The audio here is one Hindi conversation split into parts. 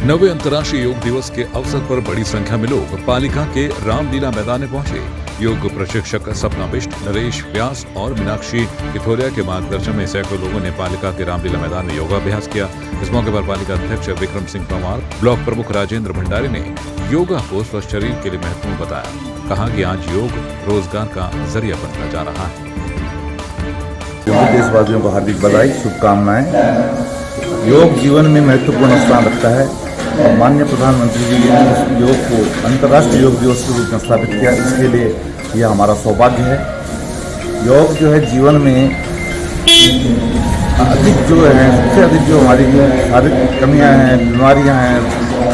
9वें अंतर्राष्ट्रीय योग दिवस के अवसर पर बड़ी संख्या में लोग पालिका के रामलीला मैदान में पहुंचे। योग प्रशिक्षक सपना बिष्ट, नरेश व्यास और मीनाक्षी किथोरिया के मार्गदर्शन में सैकड़ों लोगों ने पालिका के रामलीला मैदान में योगाभ्यास किया। इस मौके पर पालिका अध्यक्ष विक्रम सिंह पंवार, ब्लॉक प्रमुख राजेंद्र भंडारी ने योगा को स्वस्थ शरीर के लिए महत्वपूर्ण बताया। कहा कि आज योग रोजगार का जरिया बनता जा रहा है। देशवासियों को हार्दिक बधाई, शुभकामनाएं। योग जीवन में महत्वपूर्ण स्थान रखता है और माननीय प्रधानमंत्री जी ने इस योग को अंतर्राष्ट्रीय योग दिवस के रूप में स्थापित किया। इसके लिए यह हमारा सौभाग्य है। योग जो है जीवन में अधिक जो है सबसे अधिक जो हमारी शारीरिक कमियां हैं, बीमारियां हैं,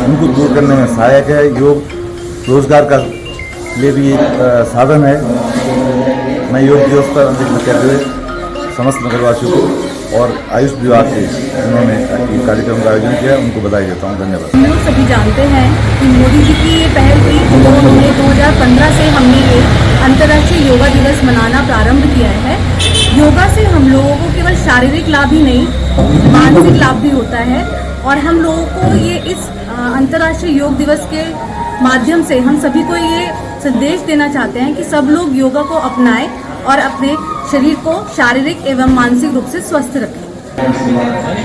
उनको दूर करने में सहायक है। योग रोजगार का लिए भी एक साधन है। मैं योग दिवस पर अंतिम कहते हुए समस्त नगरवासियों को और आयुष विभाग के उन्होंने कार्यक्रम का आयोजन किया, उनको बधाई देता हूँ। धन्यवाद। हम लोग सभी जानते हैं कि मोदी जी की ये पहल थी, तो उन्होंने 2015 से हमने ये अंतर्राष्ट्रीय योगा दिवस मनाना प्रारंभ किया है। योगा से हम लोगों को केवल शारीरिक लाभ ही नहीं, मानसिक लाभ भी होता है और हम लोगों को ये इस अंतर्राष्ट्रीय योग दिवस के माध्यम से हम सभी को ये संदेश देना चाहते हैं कि सब लोग योगा को अपनाएं और अपने शरीर को शारीरिक एवं मानसिक रूप से स्वस्थ रखें।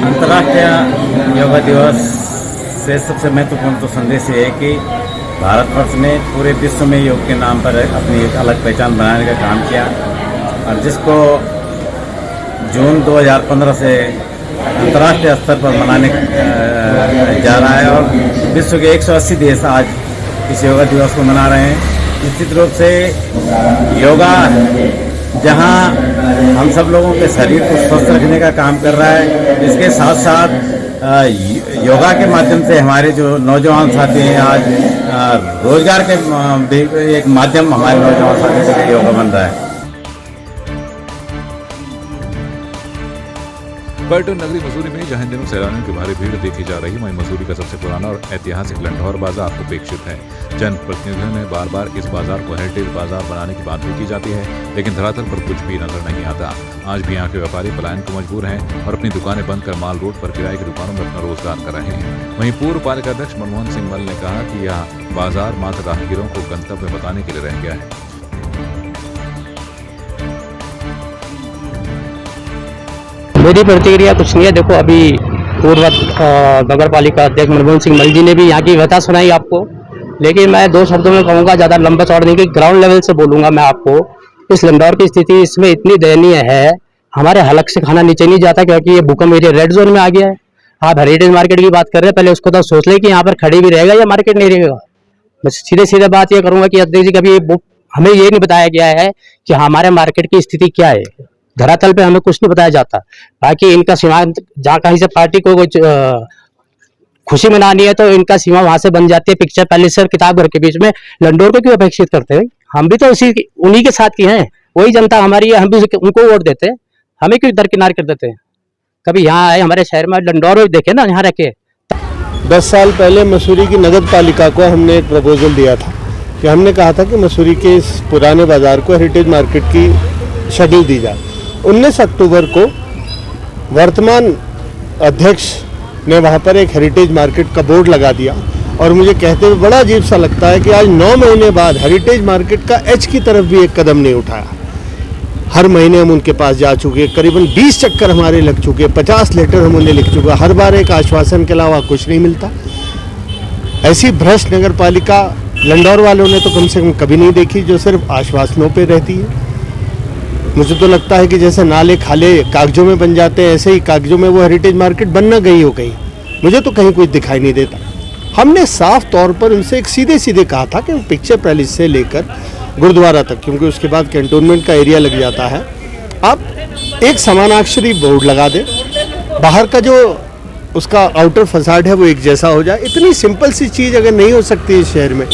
अंतर्राष्ट्रीय योगा दिवस से सबसे महत्वपूर्ण तो संदेश ये है कि भारतवर्ष ने पूरे विश्व में योग के नाम पर अपनी एक अलग पहचान बनाने का काम किया और जिसको जून 2015 से अंतर्राष्ट्रीय स्तर पर मनाने जा रहा है और विश्व के 180 देश आज इस योगा दिवस को मना रहे हैं। निश्चित रूप से योगा जहां हम सब लोगों के शरीर को स्वस्थ रखने का काम कर रहा है, इसके साथ साथ योगा के माध्यम से हमारे जो नौजवान साथी हैं आज रोजगार के भी एक माध्यम हमारे नौजवान साथी के लिए योगा बन रहा है। पर्यटन नगरी मसूरी में जहां इन दिनों सैलानियों की भारी भीड़ देखी जा रही है, वहीं मसूरी का सबसे पुराना और ऐतिहासिक लंढौर बाजार उपेक्षित है। जनप्रतिनिधियों ने बार बार इस बाजार को हेरिटेज बाजार बनाने की बात भी की जाती है, लेकिन धरातल पर कुछ भी नजर नहीं आता। आज भी यहाँ के व्यापारी पलायन को मजबूर हैं और अपनी दुकानें बंद कर माल रोड पर किराए की दुकानों में अपना रोजगार कर रहे हैं। वहीं पूर्व पालिका अध्यक्ष मनमोहन सिंह मल ने कहा कि यह बाजार मात्र राहगीरों को गंतव्य बताने के लिए रह गया है। मेरी प्रतिक्रिया कुछ नहीं है। देखो, अभी पूर्व नगर पालिका अध्यक्ष मनमोहन सिंह मल जी ने भी यहाँ की व्यथा सुनाई आपको, लेकिन मैं 2 शब्दों में कहूँगा, ज़्यादा लंबा चौड़ा नहीं, कि ग्राउंड लेवल से बोलूँगा मैं आपको। इस लंढौर की स्थिति इसमें इतनी दयनीय है, हमारे हलक से खाना नीचे नहीं जाता क्योंकि ये भूकंप एरिया रेड जोन में आ गया है। आप हेरिटेज मार्केट की बात कर रहे हैं, पहले उसको तो सोच लें कि यहाँ पर खड़ी भी रहेगा या मार्केट नहीं रहेगा। बस सीधे बात ये करूँगा कि अध्यक्ष जी कभी हमें ये नहीं बताया गया है कि हमारे मार्केट की स्थिति क्या है। धरातल पे हमें कुछ नहीं बताया जाता। बाकी इनका सीमांत जहाँ कहीं से पार्टी को कुछ खुशी मनानी है तो इनका सीमा वहां से बन जाती है। पिक्चर पैलेस और किताब घर के बीच में लंढौर को क्यों अपेक्षित करते हैं? हम भी तो उन्हीं के साथ की हैं, वही जनता हमारी है, हम भी उनको वोट देते हैं। हमें क्यों दरकिनार कर देते हैं? कभी यहाँ आए हमारे शहर में, लंढौर में देखे ना, यहाँ रखे। 10 साल पहले मसूरी की नगर पालिका को हमने एक प्रपोजल दिया था कि हमने कहा था कि मसूरी के इस पुराने बाजार को हेरिटेज मार्केट की शेड्यूल दी जाए। 19 अक्टूबर को वर्तमान अध्यक्ष ने वहाँ पर एक हेरिटेज मार्केट का बोर्ड लगा दिया और मुझे कहते हुए बड़ा अजीब सा लगता है कि आज 9 महीने बाद हेरिटेज मार्केट का एच की तरफ भी एक कदम नहीं उठाया। हर महीने हम उनके पास जा चुके, करीबन 20 चक्कर हमारे लग चुके, 50 लेटर हम उन्हें लिख चुका, हर बार एक आश्वासन के अलावा कुछ नहीं मिलता। ऐसी भ्रष्ट नगर पालिका लंढौर वालों ने तो कम से कम कभी नहीं देखी, जो सिर्फ आश्वासनों पर रहती है। मुझे तो लगता है कि जैसे नाले खाले कागजों में बन जाते हैं, ऐसे ही कागजों में वो हेरिटेज मार्केट बनना गई हो गई। मुझे तो कहीं कुछ दिखाई नहीं देता। हमने साफ तौर पर उनसे एक सीधे कहा था कि पिक्चर पैलेस से लेकर गुरुद्वारा तक, क्योंकि उसके बाद कैंटोनमेंट का एरिया लग जाता है, आप एक समानाक्षरी बोर्ड लगा दें, बाहर का जो उसका आउटर फसाड है वो एक जैसा हो जाए। इतनी सिंपल सी चीज़ अगर नहीं हो सकती इस शहर में,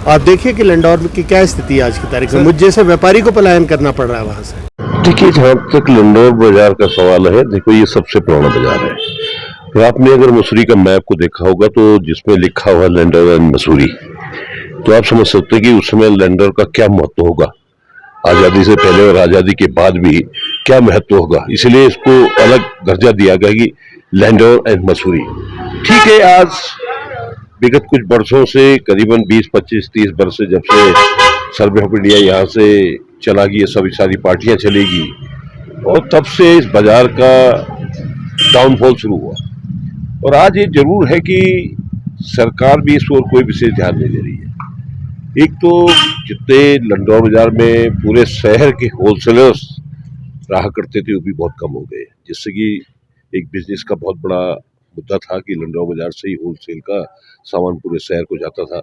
आप देखिए कि लंढौर की क्या स्थिति है आज की तारीख में। मुझ जैसे व्यापारी को पलायन करना पड़ रहा है वहाँ से। देखिए, जहाँ तक लंढौर बाजार का सवाल है, देखो ये सबसे पुराना बाजार है। तो आपने अगर मसूरी का मैप को देखा होगा तो जिसमें लिखा हुआ लंढौर एंड मसूरी, तो आप समझ सकते हैं कि उस समय लंढौर का क्या महत्व होगा, आज़ादी से पहले और आज़ादी के बाद भी क्या महत्व होगा। इसलिए इसको अलग दर्जा दिया गया कि लंढौर एंड मसूरी। ठीक है, आज विगत कुछ वर्षों से करीबन 20, 25, 30 वर्ष से जब से सर्वे ऑफ इंडिया यहाँ से चला गई, सभी सारी पार्टियां चलेगी और तब से इस बाजार का डाउनफॉल शुरू हुआ। और आज ये जरूर है कि सरकार भी इस ओर कोई विशेष ध्यान नहीं दे रही है। एक तो जितने लंडौर बाजार में पूरे शहर के होलसेलर्स रहा करते थे वो भी बहुत कम हो गए, जिससे कि एक बिजनेस का बहुत बड़ा मुद्दा था कि लंडौर बाजार से ही होलसेल का सामान पूरे शहर को जाता था।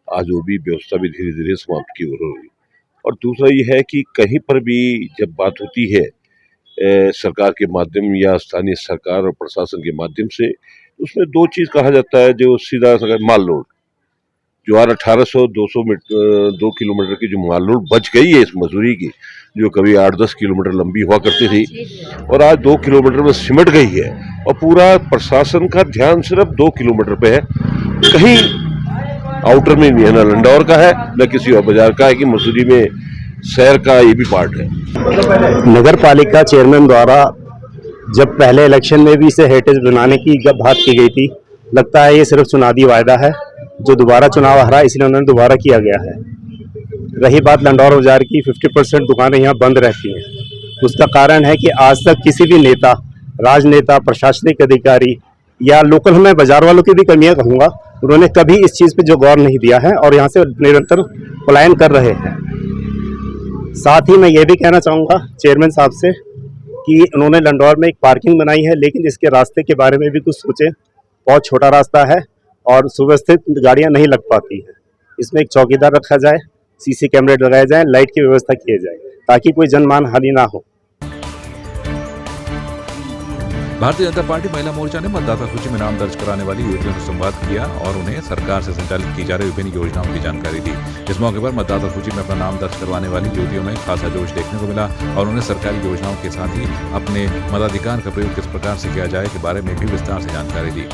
आज वो भी व्यवस्था भी धीरे धीरे समाप्त की ओर हो रही। और दूसरा ये है कि कहीं पर भी जब बात होती है सरकार के माध्यम या स्थानीय सरकार और प्रशासन के माध्यम से, उसमें दो चीज़ कहा जाता है। जो सीधा माल लोड, जो 1800 2 किलोमीटर की जो माल लोड बच गई है इस मसूरी की, जो कभी 8-10 किलोमीटर लंबी हुआ करती थी और आज 2 किलोमीटर में सिमट गई है और पूरा प्रशासन का ध्यान सिर्फ 2 किलोमीटर पे है, कहीं आउटर में नहीं है, ना लंडौर का है न किसी और बाजार का है कि मसूरी में शहर का ये भी पार्ट है। नगर पालिका चेयरमैन द्वारा जब पहले इलेक्शन में भी इसे हेरिटेज बनाने की जब बात की गई थी, लगता है ये सिर्फ चुनावी वायदा है जो दोबारा चुनाव हरा, इसलिए उन्होंने दोबारा किया गया है। रही बात लंडौर बाजार की, 50% दुकानें यहाँ बंद रहती हैं। उसका कारण है कि आज तक किसी भी नेता, राजनेता, प्रशासनिक अधिकारी या लोकल, मैं बाजार वालों की भी कमियां कहूँगा, उन्होंने कभी इस चीज़ पे जो गौर नहीं दिया है और यहाँ से निरंतर पलायन कर रहे हैं। साथ ही मैं ये भी कहना चाहूँगा चेयरमैन साहब से कि उन्होंने लंडौर में एक पार्किंग बनाई है, लेकिन इसके रास्ते के बारे में भी कुछ सोचें। बहुत छोटा रास्ता है और सुव्यवस्थित गाड़ियाँ नहीं लग पाती हैं। इसमें एक चौकीदार रखा जाए, सीसी कैमरे लगाए जाए, लाइट की व्यवस्था की जाए ताकि कोई जनमान हानि ना हो। भारतीय जनता पार्टी महिला मोर्चा ने मतदाता सूची में नाम दर्ज कराने वाली युवतियों से संवाद किया और उन्हें सरकार से संचालित की जा रही विभिन्न योजनाओं की जानकारी दी। इस मौके पर मतदाता सूची में अपना नाम दर्ज करवाने वाली युवतियों में खासा जोश देखने को मिला और उन्हें सरकारी योजनाओं के साथ ही अपने मताधिकार का प्रयोग किस प्रकार से किया जाए के बारे में भी विस्तार से जानकारी दी।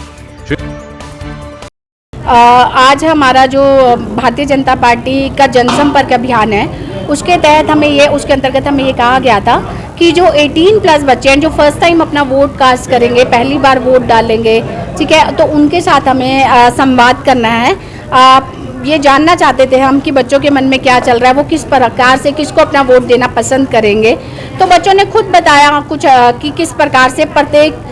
आज हमारा जो भारतीय जनता पार्टी का जनसंपर्क अभियान है, उसके तहत उसके अंतर्गत हमें ये कहा गया था कि जो 18+ बच्चे हैं जो फर्स्ट टाइम अपना वोट कास्ट करेंगे, पहली बार वोट डालेंगे, ठीक है, तो उनके साथ हमें संवाद करना है। ये जानना चाहते थे हम कि बच्चों के मन में क्या चल रहा है, वो किस प्रकार से किसको अपना वोट देना पसंद करेंगे। तो बच्चों ने खुद बताया कुछ कि किस प्रकार से प्रत्येक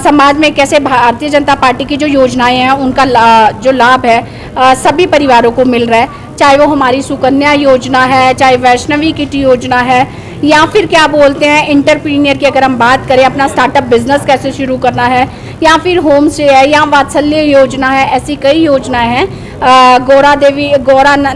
समाज में कैसे भारतीय जनता पार्टी की जो योजनाएं हैं उनका जो लाभ है सभी परिवारों को मिल रहा है, चाहे वो हमारी सुकन्या योजना है, चाहे वैष्णवी किट योजना है, या फिर क्या बोलते हैं इंटरप्रीनियर की अगर हम बात करें, अपना स्टार्टअप बिजनेस कैसे शुरू करना है, या फिर होम स्टे है, या वात्सल्य योजना है, ऐसी कई योजनाएं हैं।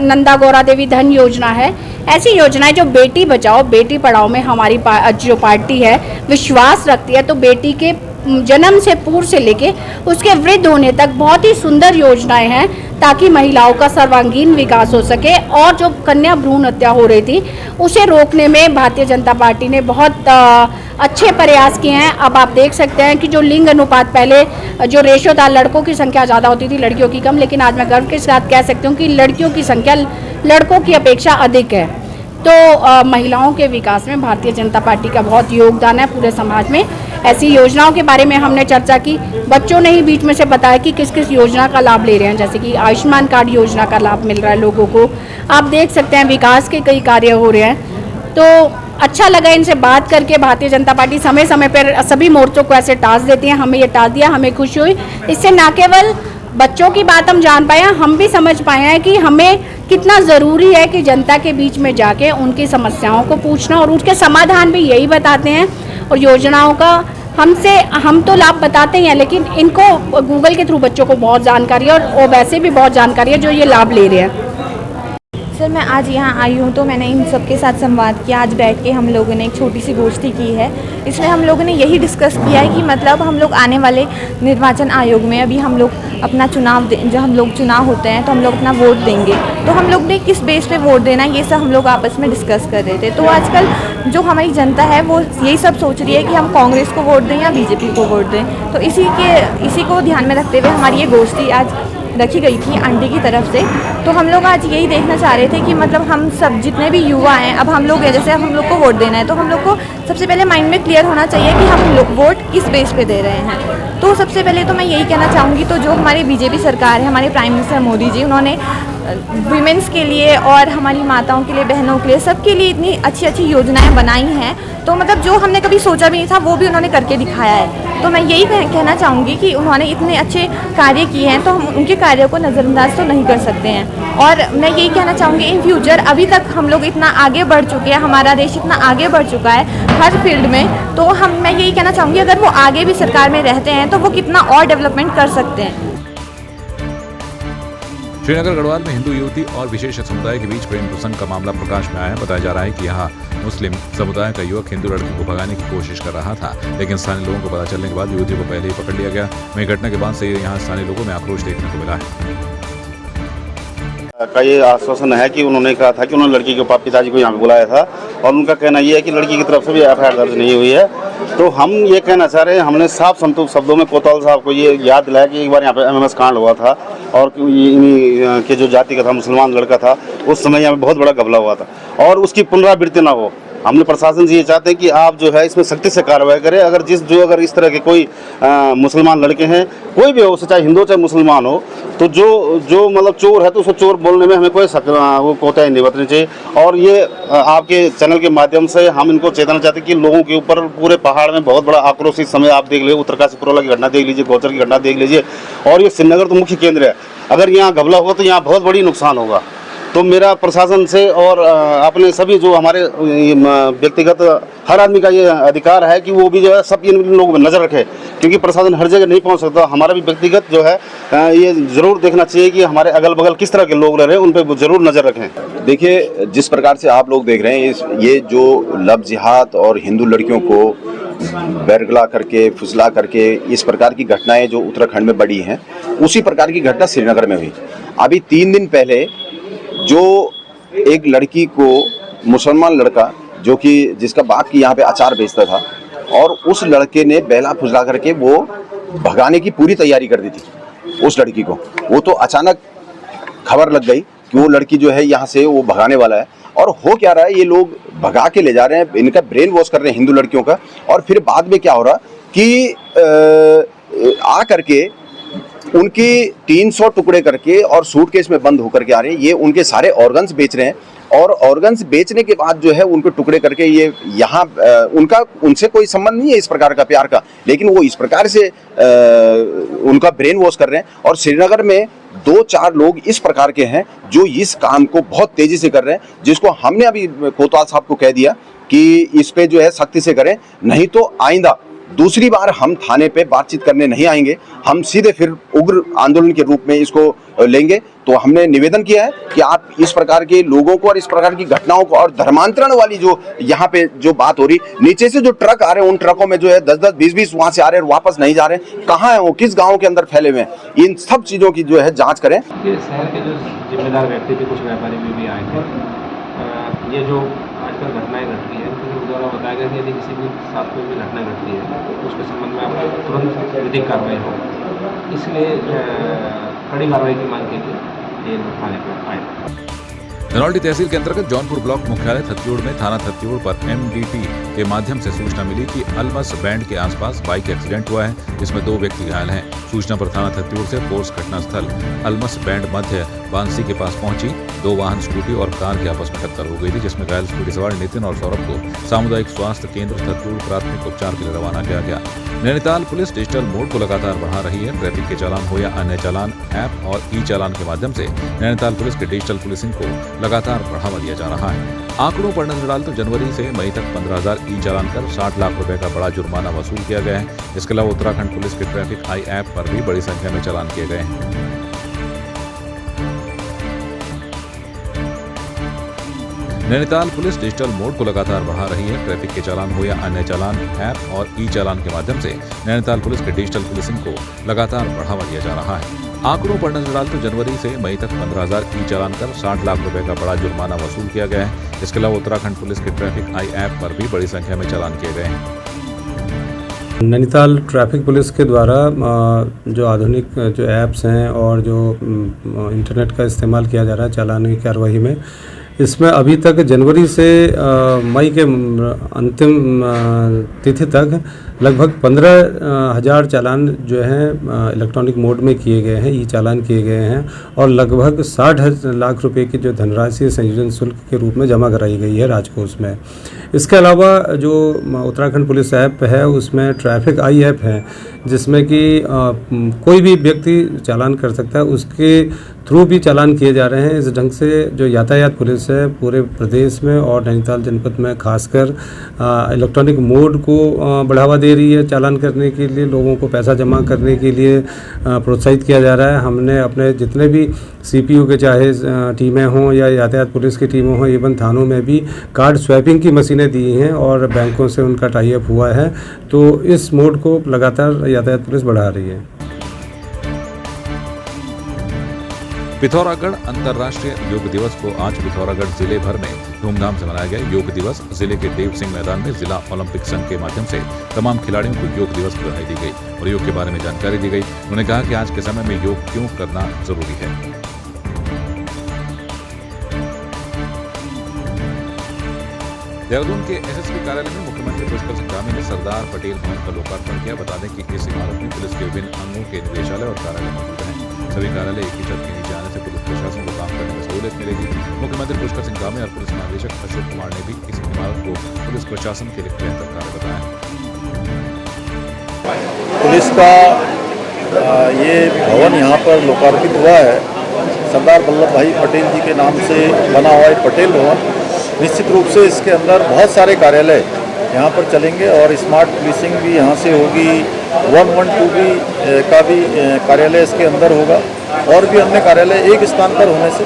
नंदा गौरा देवी धन योजना है। ऐसी योजनाएं जो बेटी बचाओ बेटी पढ़ाओ में हमारी जो पार्टी है विश्वास रखती है। तो बेटी के जन्म से पूर्व से लेके उसके वृद्ध होने तक बहुत ही सुंदर योजनाएं हैं ताकि महिलाओं का सर्वांगीण विकास हो सके। और जो कन्या भ्रूण हत्या हो रही थी उसे रोकने में भारतीय जनता पार्टी ने बहुत अच्छे प्रयास किए हैं। अब आप देख सकते हैं कि जो लिंग अनुपात, पहले जो रेशो था लड़कों की संख्या ज़्यादा होती थी, लड़कियों की कम, लेकिन आज मैं गर्व के साथ कह सकती हूँ कि लड़कियों की संख्या लड़कों की अपेक्षा अधिक है। तो महिलाओं के विकास में भारतीय जनता पार्टी का बहुत योगदान है पूरे समाज में। ऐसी योजनाओं के बारे में हमने चर्चा की, बच्चों ने ही बीच में से बताया कि किस किस योजना का लाभ ले रहे हैं, जैसे कि आयुष्मान कार्ड योजना का लाभ मिल रहा है लोगों को। आप देख सकते हैं विकास के कई कार्य हो रहे हैं। तो अच्छा लगा इनसे बात करके। भारतीय जनता पार्टी समय समय पर सभी मोर्चों को ऐसे टास्क देती है, हमें ये टास्क दिया, हमें खुशी हुई। इससे न केवल बच्चों की बात हम जान पाए हैं, हम भी समझ पाए हैं कि हमें कितना ज़रूरी है कि जनता के बीच में जाके उनकी समस्याओं को पूछना और उसके समाधान भी यही बताते हैं। और योजनाओं का हम तो लाभ बताते ही हैं, लेकिन इनको गूगल के थ्रू बच्चों को बहुत जानकारी है और वैसे भी बहुत जानकारी है जो ये लाभ ले रहे हैं। सर, मैं आज यहाँ आई हूँ तो मैंने इन सबके साथ संवाद किया। आज बैठ के हम लोगों ने एक छोटी सी गोष्ठी की है। इसमें हम लोगों ने यही डिस्कस किया है कि मतलब हम लोग आने वाले निर्वाचन आयोग में अभी हम लोग अपना जब हम लोग चुनाव होते हैं तो हम लोग अपना वोट देंगे, तो हम लोग ने किस बेस पे वोट देना, ये सब हम लोग आपस में डिस्कस कर रहे थे। तो आजकल जो हमारी जनता है वो यही सब सोच रही है कि हम कांग्रेस को वोट दें या बीजेपी को वोट दें। तो इसी को ध्यान में रखते हुए हमारी ये गोष्ठी आज रखी गई थी आंटी की तरफ से। तो हम लोग आज यही देखना चाह रहे थे कि मतलब हम सब जितने भी युवा हैं, अब हम लोग जैसे हम लोग को वोट देना है, तो हम लोग को सबसे पहले माइंड में क्लियर होना चाहिए कि हम लोग वोट किस बेस पे दे रहे हैं। तो सबसे पहले तो मैं यही कहना चाहूँगी, तो जो हमारी बीजेपी सरकार है, हमारे प्राइम मिनिस्टर मोदी जी, उन्होंने वीमेंस के लिए और हमारी माताओं के लिए, बहनों के लिए, सबके लिए इतनी अच्छी अच्छी योजनाएं बनाई हैं, तो मतलब जो हमने कभी सोचा भी नहीं था वो भी उन्होंने करके दिखाया है। तो मैं यही कहना चाहूँगी कि उन्होंने इतने अच्छे कार्य किए हैं, तो हम उनके कार्यों को नज़रअंदाज तो नहीं कर सकते हैं। और मैं यही कहना चाहूँगी, इन फ्यूचर अभी तक हम लोग इतना आगे बढ़ चुके हैं, हमारा देश इतना आगे बढ़ चुका है हर फील्ड में, तो मैं यही कहना चाहूँगी अगर वो आगे भी सरकार में रहते हैं तो वो कितना और डेवलपमेंट कर सकते हैं। श्रीनगर गढ़वाल में हिंदू युवती और विशेष समुदाय के बीच प्रेम प्रसंग का मामला प्रकाश में आया। बताया जा रहा है कि यहाँ मुस्लिम समुदाय का युवक हिंदू लड़की को भगाने की कोशिश कर रहा था, लेकिन स्थानीय लोगों को पता चलने के बाद युवती को पहले ही पकड़ लिया गया। वहीं घटना के बाद से यहाँ स्थानीय लोगों में आक्रोश देखने को मिला है। का ये आश्वासन है कि उन्होंने कहा था कि उन्होंने लड़की के पिताजी को यहाँ पे बुलाया था, और उनका कहना ये है कि लड़की की तरफ से भी एफआईआर दर्ज नहीं हुई है। तो हम ये कहना चाह रहे हैं, हमने साफ संतुष्ट शब्दों में कोतवाल साहब को ये याद दिलाया कि एक बार यहाँ पे एमएमएस कांड हुआ था, और इन्हीं के जो जाति का था, मुसलमान लड़का था, उस समय यहाँ पे बहुत बड़ा घपला हुआ था, और उसकी पुनरावृत्ति ना हो। हमने प्रशासन से ये चाहते हैं कि आप जो है इसमें सख्ती से कार्रवाई करें। अगर इस तरह के कोई मुसलमान लड़के हैं, कोई भी हो, चाहे हिंदू चाहे मुसलमान हो, तो जो मतलब चोर है तो उसको चोर बोलने में हमें कोई वो कोताही नहीं बरतनी चाहिए। और ये आपके चैनल के माध्यम से हम इनको चेताना चाहते हैं कि लोगों के ऊपर पूरे पहाड़ में बहुत बड़ा आक्रोश इस समय आप देख लीजिए, उत्तरकाशी पुरोला की घटना देख लीजिए, गौचर की घटना देख लीजिए, और ये श्रीनगर तो मुख्य केंद्र है। अगर यहाँ घपला होगा तो यहाँ बहुत बड़ी नुकसान होगा। तो मेरा प्रशासन से और अपने सभी जो हमारे व्यक्तिगत हर आदमी का ये अधिकार है कि वो भी जो है सब इन लोगों पर नज़र रखे, क्योंकि प्रशासन हर जगह नहीं पहुंच सकता। हमारा भी व्यक्तिगत जो है ये ज़रूर देखना चाहिए कि हमारे अगल बगल किस तरह के लोग रह रहे हैं, उन पर ज़रूर नज़र रखें। देखिए, जिस प्रकार से आप लोग देख रहे हैं, ये जो लव जिहाद और हिंदू लड़कियों को बैरगला करके, फुसला करके, इस प्रकार की घटनाएं जो उत्तराखंड में बढ़ी हैं, उसी प्रकार की घटना श्रीनगर में हुई। अभी 3 दिन पहले जो एक लड़की को, मुसलमान लड़का जो कि जिसका बाप की यहाँ पे अचार बेचता था, और उस लड़के ने बहला फुसला करके वो भगाने की पूरी तैयारी कर दी थी उस लड़की को। वो तो अचानक खबर लग गई कि वो लड़की जो है यहाँ से वो भगाने वाला है, और हो क्या रहा है, ये लोग भगा के ले जा रहे हैं, इनका ब्रेन वॉश कर रहे हैं हिंदू लड़कियों का। और फिर बाद में क्या हो रहा कि आ करके उनके 300 टुकड़े करके और सूटकेस में बंद होकर के आ रहे हैं। ये उनके सारे ऑर्गन्स बेच रहे हैं, और ऑर्गन्स बेचने के बाद जो है उनको टुकड़े करके ये यहाँ उनसे कोई संबंध नहीं है इस प्रकार का प्यार का, लेकिन वो इस प्रकार से उनका ब्रेन वॉश कर रहे हैं। और श्रीनगर में 2-4 लोग इस प्रकार के हैं जो इस काम को बहुत तेजी से कर रहे हैं, जिसको हमने अभी कोतवाल साहब को कह दिया कि इस पे जो है सख्ती से करें, नहीं तो आइंदा दूसरी बार हम थाने पे बातचीत करने नहीं आएंगे, हम सीधे फिर उग्र आंदोलन के रूप में इसको लेंगे। तो हमने निवेदन किया है कि आप इस प्रकार के लोगों को और इस प्रकार की घटनाओं को, और धर्मांतरण वाली जो यहाँ पे जो बात हो रही, नीचे से जो ट्रक आ रहे हैं उन ट्रकों में जो है 10-10, 20-20 वहाँ से आ रहे हैं और वापस नहीं जा रहे हैं, कहाँ है वो, किस गाँव के अंदर फैले हुए हैं, इन सब चीज़ों की जो है जाँच करें। शहर के जो जिम्मेदार व्यक्ति थे, कुछ व्यापारी भी आए थे। ये जो आजकल घटनाएं घट रही है, तो द्वारा बताया गया कि यदि किसी भी साथ कोई भी घटना घटती है तो उसके संबंध में आपको तुरंत विधिक कार्रवाई हो, इसलिए कड़ी कार्रवाई की मांग के लिए ये थाने पर आए। धनौल्टी तहसील के अंतर्गत जौनपुर ब्लॉक मुख्यालय थत्यूड़ में थाना थत्यूड़ पर MDT के माध्यम से सूचना मिली कि अलमस बैंड के आसपास बाइक एक्सीडेंट हुआ है, जिसमें 2 व्यक्ति घायल हैं। सूचना पर थाना थत्यूड़ से फोर्स घटनास्थल अलमस बैंड मध्य बांसी के पास पहुंची। 2 वाहन स्कूटी और कार के आपस में टक्कर हो गई थी, जिसमें घायल स्कूटी सवार नितिन और सौरभ को सामुदायिक स्वास्थ्य केंद्र थत्यूड़ प्राथमिक उपचार के लिए रवाना किया गया। नैनीताल पुलिस डिजिटल मोड को लगातार बढ़ा रही है। ट्रैफिक के चालान हो या अन्य चालान, ऐप और ई-चालान के माध्यम से नैनीताल पुलिस के डिजिटल पुलिसिंग को लगातार बढ़ावा दिया जा रहा है। आंकड़ों पर नजर डाल तो जनवरी से मई तक 15,000 ई-चालान कर 60 लाख रुपए का बड़ा जुर्माना वसूल किया गया है। इसके अलावा उत्तराखंड पुलिस के ट्रैफिक आई ऐप पर भी बड़ी संख्या में चालान किए गए हैं। नैनीताल पुलिस डिजिटल मोड को लगातार बढ़ा रही है। ट्रैफिक के चालान हो या अन्य चालान, ऐप और ई-चालान के माध्यम से नैनीताल पुलिस के डिजिटल पुलिसिंग को लगातार बढ़ावा दिया जा रहा है। आंकड़ों पर नजर डाल तो जनवरी से मई तक 15,000 ई-चालान कर 60 लाख रुपए का बड़ा जुर्माना वसूल किया गया है। इसके अलावा उत्तराखंड पुलिस के ट्रैफिक आई ऐप पर भी बड़ी संख्या में चालान किए गए हैं। नैनीताल ट्रैफिक पुलिस के द्वारा जो आधुनिक जो ऐप्स हैं और जो इंटरनेट का इस्तेमाल किया जा रहा है चालान की कार्रवाई में, इसमें अभी तक जनवरी से मई के अंतिम तिथि तक लगभग 15,000 चालान जो हैं इलेक्ट्रॉनिक मोड में किए गए हैं, ई चालान किए गए हैं और लगभग 60 लाख रुपए की जो धनराशि संयोजन शुल्क के रूप में जमा कराई गई है राजकोष में। इसके अलावा जो उत्तराखंड पुलिस ऐप है उसमें ट्रैफिक आई ऐप है, जिसमें कि कोई भी व्यक्ति चालान कर सकता है, उसके थ्रू भी चालान किए जा रहे हैं। इस ढंग से जो यातायात पुलिस है पूरे प्रदेश में और नैनीताल जनपद में खासकर इलेक्ट्रॉनिक मोड को बढ़ावा दे रही है। चालान करने के लिए लोगों को पैसा जमा करने के लिए प्रोत्साहित किया जा रहा है। हमने अपने जितने भी सीपीयू के चाहे टीमें हों या यातायात पुलिस की टीमें हों, इवन थानों में भी कार्ड स्वैपिंग की मशीनें दी हैं और बैंकों से उनका टाई अप हुआ है। तो इस मोड को लगातार यातायात पुलिस बढ़ा रही है। पिथौरागढ़ अंतर्राष्ट्रीय योग दिवस को आज पिथौरागढ़ जिले भर में धूमधाम से मनाया गया। योग दिवस जिले के देव सिंह मैदान में जिला ओलंपिक संघ के माध्यम से तमाम खिलाड़ियों को योग दिवस की बधाई दी गई और योग के बारे में जानकारी दी गई। उन्होंने कहा कि आज के समय में योग क्यों करना जरूरी है। देहरादून के एसएसपी कार्यालय में मुख्यमंत्री पुष्कर सिंह धामी ने सरदार पटेल भवन का लोकार्पण किया। बता दें कि इस इमारत में पुलिस के विभिन्न अंगों के निदेशालय और कार्यालय मौजूद हैं। सभी कार्यालय एक ही छत के नीचे आने से पुलिस प्रशासन को काम करने में सहूलियत मिलेगी। मुख्यमंत्री पुष्कर सिंह धामी और पुलिस महानिदेशक अशोक कुमार ने भी इस इमारत को पुलिस प्रशासन के लिए बेहतर कार्य बताया। पुलिस का ये भवन यहाँ पर लोकार्पित हुआ है। सरदार वल्लभ भाई पटेल जी के नाम से बना हुआ है पटेल भवन। निश्चित रूप से इसके अंदर बहुत सारे कार्यालय यहाँ पर चलेंगे और स्मार्ट पुलिसिंग भी यहाँ से होगी। 112 भी का भी कार्यालय इसके अंदर होगा और भी अन्य कार्यालय एक स्थान पर होने से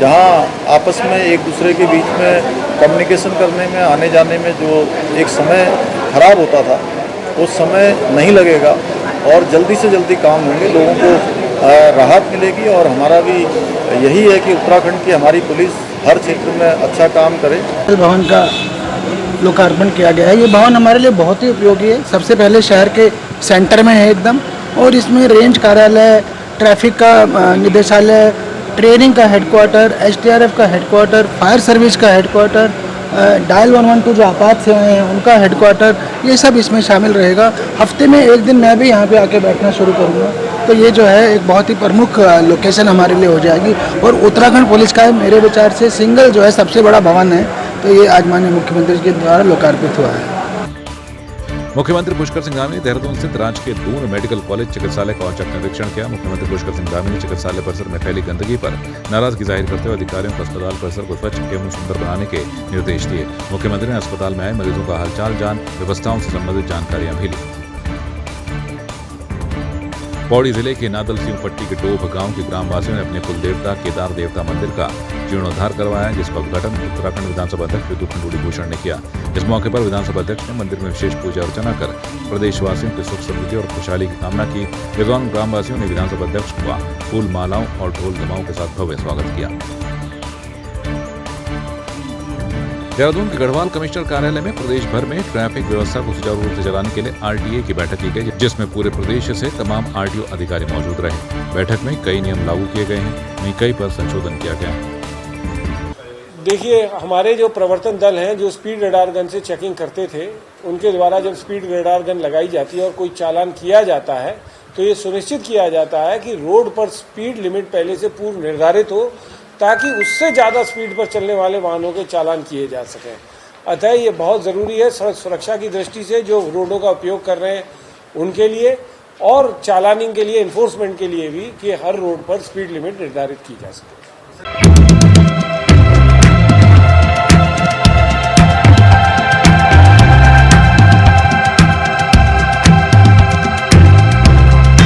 जहाँ आपस में एक दूसरे के बीच में कम्युनिकेशन करने में आने जाने में जो एक समय खराब होता था वो समय नहीं लगेगा और जल्दी से जल्दी काम होंगे, लोगों को राहत मिलेगी। और हमारा भी यही है कि उत्तराखंड की हमारी पुलिस हर क्षेत्र में अच्छा काम करे। भवन का लोकार्पण किया गया है। ये भवन हमारे लिए बहुत ही उपयोगी है। सबसे पहले शहर के सेंटर में है एकदम, और इसमें रेंज कार्यालय, ट्रैफिक का निदेशालय, ट्रेनिंग का हेडक्वार्टर, एसडीआरएफ का हेडक्वार्टर, फायर सर्विस का हेडक्वार्टर, डायल 112 जो आपात सेवाएं हैं उनका हेडक्वार्टर, ये सब इसमें शामिल रहेगा। हफ्ते में एक दिन मैं भी यहाँ पे आके बैठना शुरू करूँगा, तो ये जो है एक बहुत ही प्रमुख लोकेशन हमारे लिए हो जाएगी। और उत्तराखंड पुलिस का मेरे विचार से सिंगल जो है सबसे बड़ा भवन है, तो ये आज माननीय मुख्यमंत्री के द्वारा लोकार्पित हुआ है। मुख्यमंत्री पुष्कर सिंह धामी ने देहरादून स्थित राजकीय दून मेडिकल कॉलेज चिकित्सालय का औचक निरीक्षण किया। मुख्यमंत्री पुष्कर सिंह धामी ने चिकित्सालय परिसर में फैली गंदगी पर नाराजगी जाहिर करते हुए अधिकारियों को अस्पताल परिसर को स्वच्छ एवं सुंदर बनाने के निर्देश दिए। मुख्यमंत्री ने अस्पताल में आए मरीजों का हालचाल जान, व्यवस्थाओं से संबंधित जानकारियां भी ली। पौड़ी जिले के नादल सिंह पट्टी के टोभ गांव के ग्रामवासियों ने अपने कुल देवता केदार देवता मंदिर का जीर्णोद्धार करवाया, जिसका उद्घाटन उत्तराखंड विधानसभा अध्यक्ष विद्युत खंडूड़ी भूषण ने किया। इस मौके पर विधानसभा अध्यक्ष ने मंदिर में विशेष पूजा अर्चना कर प्रदेशवासियों की सुख समृद्धि और खुशहाली की कामना की। इस दौरान ग्रामवासियों ने विधानसभा अध्यक्ष का फूल मालाओं और ढोल दमाओं के साथ भव्य स्वागत किया। देहरादून के गढ़वाल कमिश्नर कार्यालय में प्रदेश भर में ट्रैफिक व्यवस्था को सुचारू रूप से चलाने के लिए आरटीए की बैठक की गई, जिसमें पूरे प्रदेश से तमाम आरटीओ अधिकारी मौजूद रहे। बैठक में कई नियम लागू किए गए हैं, वहीं कई पर संशोधन किया गया है। देखिए, हमारे जो प्रवर्तन दल हैं जो स्पीड रडार गन से चेकिंग करते थे, उनके द्वारा जब स्पीड रडार गन लगाई जाती है और कोई चालान किया जाता है तो ये सुनिश्चित किया जाता है कि रोड पर स्पीड लिमिट पहले से पूर्व निर्धारित हो, ताकि उससे ज़्यादा स्पीड पर चलने वाले वाहनों के चालान किए जा सकें। अतः ये बहुत ज़रूरी है सड़क सुरक्षा की दृष्टि से जो रोडों का उपयोग कर रहे हैं उनके लिए, और चालानिंग के लिए, इन्फोर्समेंट के लिए भी, कि हर रोड पर स्पीड लिमिट निर्धारित की जा सके।